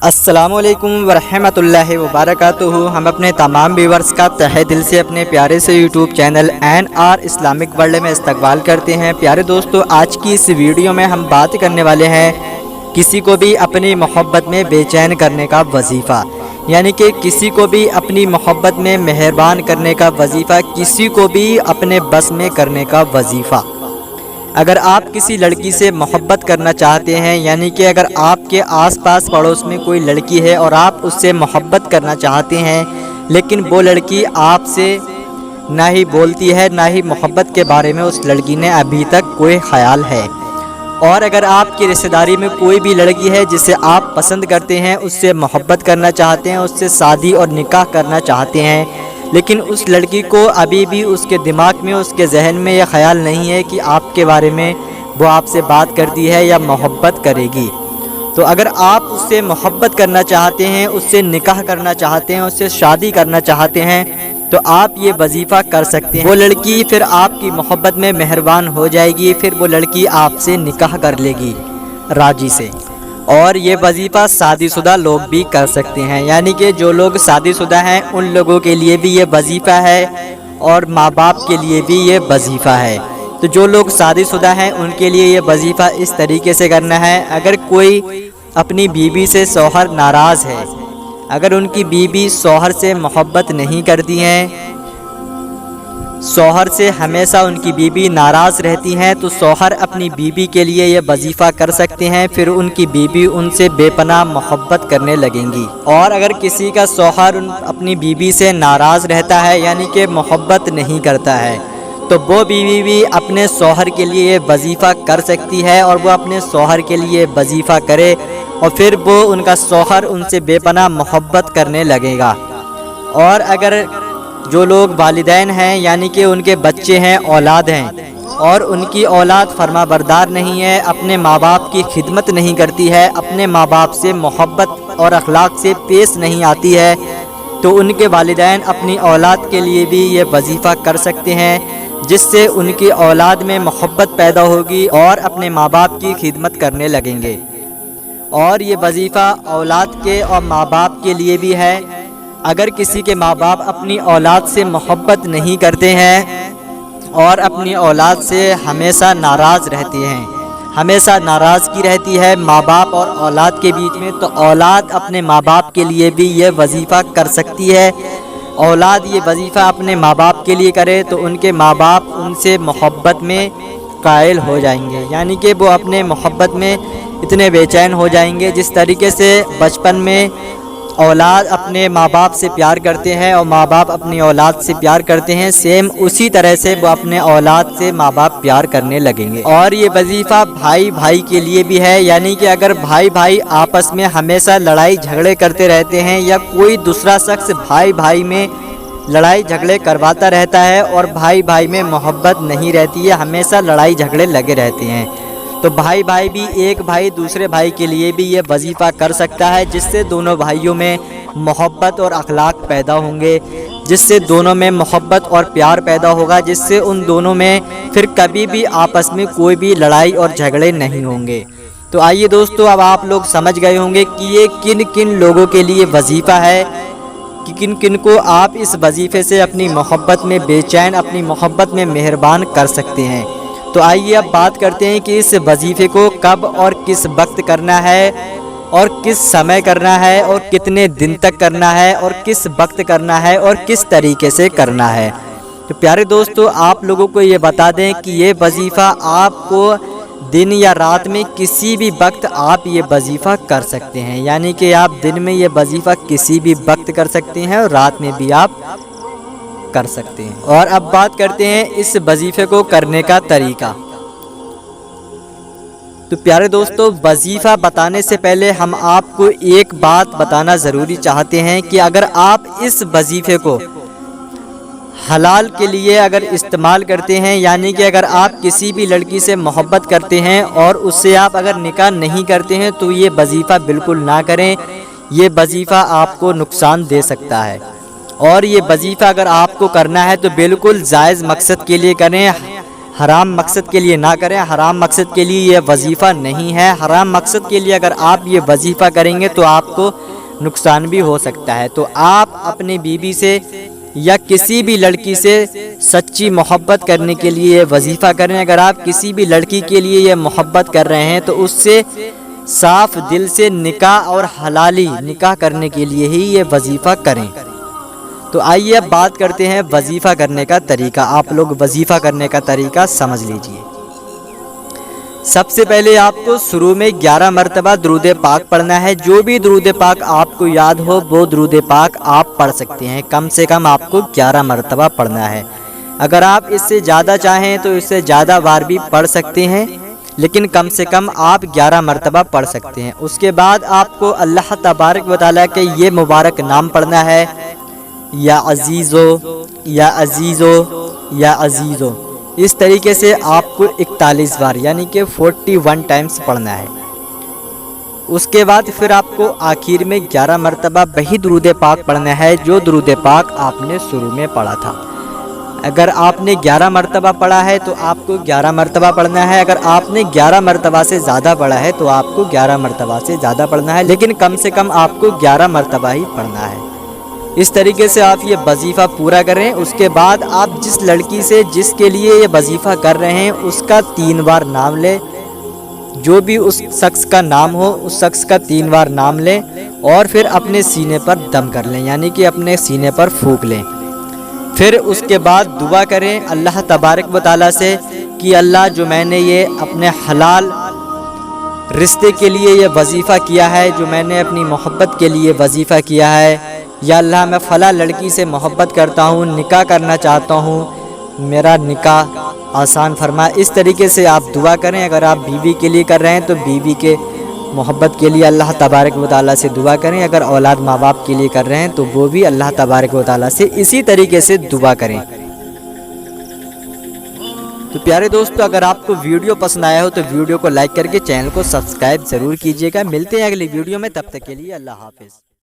السلام علیکم ورحمۃ اللہ وبرکاتہ۔ ہم اپنے تمام ویورز کا تہہ دل سے اپنے پیارے سے YouTube channel NR Islamic world میں استقبال کرتے ہیں۔ پیارے دوستو، آج کی اس ویڈیو میں ہم بات کرنے والے ہیں کسی کو بھی اپنی محبت میں بے چین کرنے کا وظیفہ، یعنی کہ کسی کو بھی اپنی محبت میں مہربان کرنے کا وظیفہ، کسی کو بھی اپنے بس میں کرنے کا وظیفہ۔ اگر آپ کسی لڑکی سے محبت کرنا چاہتے ہیں، یعنی کہ اگر آپ کے آس پاس پڑوس میں کوئی لڑکی ہے اور آپ اس سے محبت کرنا چاہتے ہیں، لیکن وہ لڑکی آپ سے نہ ہی بولتی ہے نہ ہی محبت کے بارے میں اس لڑکی نے ابھی تک کوئی خیال ہے، اور اگر آپ کی رشتہ داری میں کوئی بھی لڑکی ہے جسے آپ پسند کرتے ہیں، اس سے محبت کرنا چاہتے ہیں، اس سے شادی اور نکاح کرنا چاہتے ہیں، لیکن اس لڑکی کو ابھی بھی اس کے دماغ میں، اس کے ذہن میں یہ خیال نہیں ہے کہ آپ کے بارے میں وہ آپ سے بات کرتی ہے یا محبت کرے گی، تو اگر آپ اس سے محبت کرنا چاہتے ہیں، اس سے نکاح کرنا چاہتے ہیں، اس سے شادی کرنا چاہتے ہیں، تو آپ یہ وظیفہ کر سکتے ہیں۔ وہ لڑکی پھر آپ کی محبت میں مہربان ہو جائے گی، پھر وہ لڑکی آپ سے نکاح کر لے گی راضی سے۔ اور یہ وظیفہ شادی شدہ لوگ بھی کر سکتے ہیں، یعنی کہ جو لوگ شادی شدہ ہیں ان لوگوں کے لیے بھی یہ وظیفہ ہے، اور ماں باپ کے لیے بھی یہ وظیفہ ہے۔ تو جو لوگ شادی شدہ ہیں ان کے لیے یہ وظیفہ اس طریقے سے کرنا ہے، اگر کوئی اپنی بیوی سے شوہر ناراض ہے، اگر ان کی بیوی شوہر سے محبت نہیں کرتی ہیں، شوہر سے ہمیشہ ان کی بیوی ناراض رہتی ہیں، تو شوہر اپنی بیوی کے لیے یہ وظیفہ کر سکتے ہیں، پھر ان کی بیوی ان سے بے پناہ محبت کرنے لگیں گی۔ اور اگر کسی کا شوہر اپنی بیوی سے ناراض رہتا ہے، یعنی کہ محبت نہیں کرتا ہے، تو وہ بیوی بھی اپنے شوہر کے لیے یہ وظیفہ کر سکتی ہے، اور وہ اپنے شوہر کے لیے وظیفہ کرے، اور پھر وہ ان کا شوہر ان سے بے پناہ محبت کرنے لگے گا۔ اور اگر جو لوگ والدین ہیں، یعنی کہ ان کے بچے ہیں، اولاد ہیں، اور ان کی اولاد فرما بردار نہیں ہے، اپنے ماں باپ کی خدمت نہیں کرتی ہے، اپنے ماں باپ سے محبت اور اخلاق سے پیش نہیں آتی ہے، تو ان کے والدین اپنی اولاد کے لیے بھی یہ وظیفہ کر سکتے ہیں، جس سے ان کی اولاد میں محبت پیدا ہوگی اور اپنے ماں باپ کی خدمت کرنے لگیں گے۔ اور یہ وظیفہ اولاد کے اور ماں باپ کے لیے بھی ہے۔ اگر کسی کے ماں باپ اپنی اولاد سے محبت نہیں کرتے ہیں اور اپنی اولاد سے ہمیشہ ناراض رہتے ہیں، ہمیشہ ناراضگی رہتی ہے ماں باپ اور اولاد کے بیچ میں، تو اولاد اپنے ماں باپ کے لیے بھی یہ وظیفہ کر سکتی ہے۔ اولاد یہ وظیفہ اپنے ماں باپ کے لیے کرے تو ان کے ماں باپ ان سے محبت میں قائل ہو جائیں گے، یعنی کہ وہ اپنے محبت میں اتنے بے چین ہو جائیں گے، جس طریقے سے بچپن میں اولاد اپنے ماں باپ سے پیار کرتے ہیں اور ماں باپ اپنی اولاد سے پیار کرتے ہیں، سیم اسی طرح سے وہ اپنے اولاد سے ماں باپ پیار کرنے لگیں گے۔ اور یہ وظیفہ بھائی بھائی کے لیے بھی ہے، یعنی کہ اگر بھائی بھائی آپس میں ہمیشہ لڑائی جھگڑے کرتے رہتے ہیں، یا کوئی دوسرا شخص بھائی بھائی میں لڑائی جھگڑے کرواتا رہتا ہے اور بھائی بھائی میں محبت نہیں رہتی ہے، ہمیشہ لڑائی جھگڑے لگے رہتے ہیں، تو بھائی بھائی بھی ایک بھائی دوسرے بھائی کے لیے بھی یہ وظیفہ کر سکتا ہے، جس سے دونوں بھائیوں میں محبت اور اخلاق پیدا ہوں گے، جس سے دونوں میں محبت اور پیار پیدا ہوگا، جس سے ان دونوں میں پھر کبھی بھی آپس میں کوئی بھی لڑائی اور جھگڑے نہیں ہوں گے۔ تو آئیے دوستو، اب آپ لوگ سمجھ گئے ہوں گے کہ یہ کن کن لوگوں کے لیے وظیفہ ہے، کہ کن کن کو آپ اس وظیفے سے اپنی محبت میں بے چین، اپنی محبت میں مہربان کر سکتے ہیں۔ تو آئیے اب بات کرتے ہیں کہ اس وظیفے کو کب اور کس وقت کرنا ہے، اور کس سمے کرنا ہے، اور کتنے دن تک کرنا ہے، اور کس وقت کرنا ہے، اور کس طریقے سے کرنا ہے۔ تو پیارے دوستو، آپ لوگوں کو یہ بتا دیں کہ یہ وظیفہ آپ کو دن یا رات میں کسی بھی وقت آپ یہ وظیفہ کر سکتے ہیں، یعنی کہ آپ دن میں یہ وظیفہ کسی بھی وقت کر سکتے ہیں اور رات میں بھی آپ کر سکتے ہیں۔ اور اب بات کرتے ہیں اس وظیفے کو کرنے کا طریقہ۔ تو پیارے دوستو، وظیفہ بتانے سے پہلے ہم آپ کو ایک بات بتانا ضروری چاہتے ہیں کہ اگر آپ اس وظیفے کو حلال کے لیے اگر استعمال کرتے ہیں، یعنی کہ اگر آپ کسی بھی لڑکی سے محبت کرتے ہیں اور اس سے آپ اگر نکاح نہیں کرتے ہیں، تو یہ وظیفہ بالکل نہ کریں، یہ وظیفہ آپ کو نقصان دے سکتا ہے۔ اور یہ وظیفہ اگر آپ کو کرنا ہے تو بالکل جائز مقصد کے لیے کریں، حرام مقصد کے لیے نہ کریں، حرام مقصد کے لیے یہ وظیفہ نہیں ہے۔ حرام مقصد کے لیے اگر آپ یہ وظیفہ کریں گے تو آپ کو نقصان بھی ہو سکتا ہے۔ تو آپ اپنی بیوی سے یا کسی بھی لڑکی سے سچی محبت کرنے کے لیے یہ وظیفہ کریں۔ اگر آپ کسی بھی لڑکی کے لیے یہ محبت کر رہے ہیں تو اس سے صاف دل سے نکاح اور حلالی نکاح کرنے کے لیے ہی یہ وظیفہ کریں۔ تو آئیے اب بات کرتے ہیں وظیفہ کرنے کا طریقہ۔ آپ لوگ وظیفہ کرنے کا طریقہ سمجھ لیجئے۔ سب سے پہلے آپ کو شروع میں 11 مرتبہ درود پاک پڑھنا ہے۔ جو بھی درود پاک آپ کو یاد ہو وہ درود پاک آپ پڑھ سکتے ہیں۔ کم سے کم آپ کو 11 مرتبہ پڑھنا ہے۔ اگر آپ اس سے زیادہ چاہیں تو اس سے زیادہ بار بھی پڑھ سکتے ہیں، لیکن کم سے کم آپ 11 مرتبہ پڑھ سکتے ہیں۔ اس کے بعد آپ کو اللہ تبارک و تعالیٰ کے یہ مبارک نام پڑھنا ہے، یا عزیزو یا عزیزو یا عزیزو۔ اس طریقے سے آپ کو 41 بار یعنی کہ 41 ٹائمز پڑھنا ہے۔ اس کے بعد پھر آپ کو آخر میں 11 مرتبہ وہی درود پاک پڑھنا ہے جو درود پاک آپ نے شروع میں پڑھا تھا۔ اگر آپ نے 11 مرتبہ پڑھا ہے تو آپ کو 11 مرتبہ پڑھنا ہے۔ اگر آپ نے 11 مرتبہ سے زیادہ پڑھا ہے تو آپ کو 11 مرتبہ سے زیادہ پڑھنا ہے، لیکن کم سے کم آپ کو 11 مرتبہ ہی پڑھنا ہے۔ اس طریقے سے آپ یہ وظیفہ پورا کریں۔ اس کے بعد آپ جس لڑکی سے جس کے لیے یہ وظیفہ کر رہے ہیں اس کا 3 بار نام لیں۔ جو بھی اس شخص کا نام ہو اس شخص کا 3 بار نام لیں اور پھر اپنے سینے پر دم کر لیں، یعنی کہ اپنے سینے پر پھونک لیں۔ پھر اس کے بعد دعا کریں اللہ تبارک و تعالیٰ سے کہ اللہ جو میں نے یہ اپنے حلال رشتے کے لیے یہ وظیفہ کیا ہے، جو میں نے اپنی محبت کے لیے وظیفہ کیا ہے، یا اللہ میں فلاں لڑکی سے محبت کرتا ہوں، نکاح کرنا چاہتا ہوں، میرا نکاح آسان فرما۔ اس طریقے سے آپ دعا کریں۔ اگر آپ بیوی کے لیے کر رہے ہیں تو بیوی کے محبت کے لیے اللہ تبارک و تعالیٰ سے دعا کریں۔ اگر اولاد ماں باپ کے لیے کر رہے ہیں تو وہ بھی اللہ تبارک و تعالیٰ سے اسی طریقے سے دعا کریں۔ تو پیارے دوستو، اگر آپ کو ویڈیو پسند آیا ہو تو ویڈیو کو لائک کر کے چینل کو سبسکرائب ضرور کیجیے گا۔ ملتے ہیں اگلی ویڈیو میں، تب تک کے لیے اللہ حافظ۔